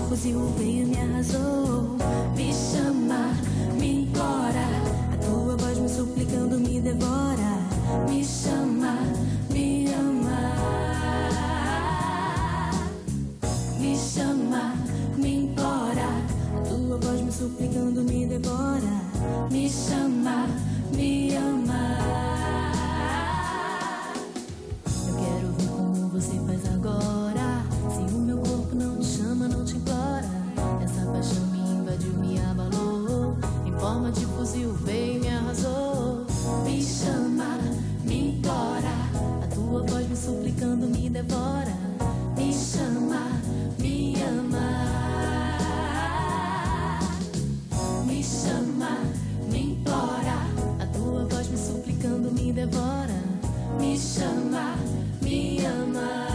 fuzil veio e me arrasou. Me chama, me implora, a tua voz me suplicando me devora. Me chama, me ama. Me chama, me implora, a tua voz me suplicando me devora. Me chama, me ama. Eu quero ver como você faz agora. Se o meu corpo não te chama, não te implora. Essa paixão me invadiu, me abalou. Em forma de fuzil veio e me arrasou. Me chama, me implora, a tua voz me suplicando me devora. Me chama, me ama. Me chama, me implora, a tua voz me suplicando me devora. Me chama, me ama.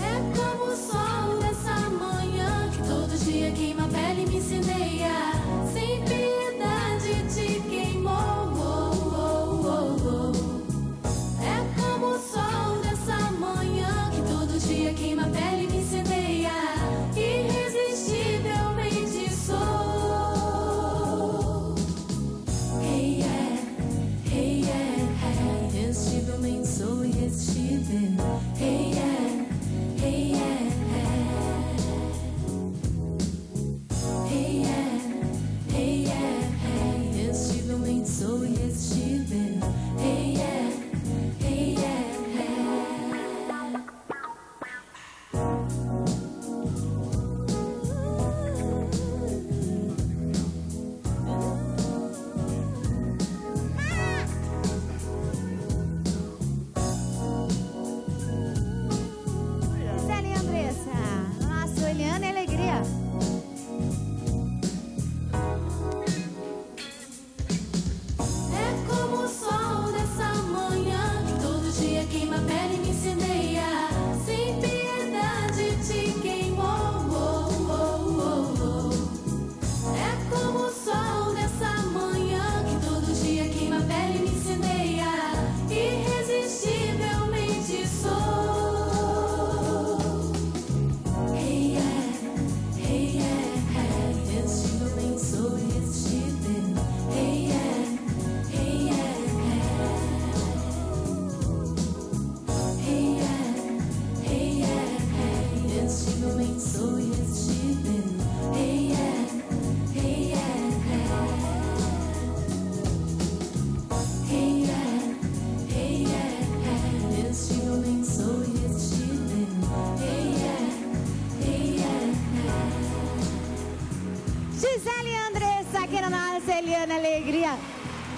É como o sol dessa manhã que todo dia queima a pele e me incendeia. Sem piedade te queimou. É como o sol dessa manhã que todo dia queima a pele e me incendeia. Irresistivelmente sou. Hey yeah, hey yeah, hey. Irresistivelmente sou irresistível. Hey yeah, hey yeah, hey yeah, hey yeah, hey. Irresistivelmente sou irresistível. Hey yeah, hey yeah, hey. Gisele e Andressa, nossa, Eliana e Alegria. É como o sol dessa manhã que todo dia queima a pele e me incendeia. Sem piedade te queimou. É como o sol dessa manhã que todo dia queima a pele e me incendeia. Irresistivelmente sou. Hey yeah, hey yeah, hey. Irresistivelmente sou irresistível. Hey yeah, hey yeah, hey. Hey yeah, hey yeah, hey. Irresistivelmente sou irresistível. Hey yeah, hey yeah, hey. Hey yeah, hey yeah, hey. Irresistivelmente sou irresistível. Hey yeah, hey yeah, hey. Gisele e Andressa aqui na nossa Eliana e Alegria.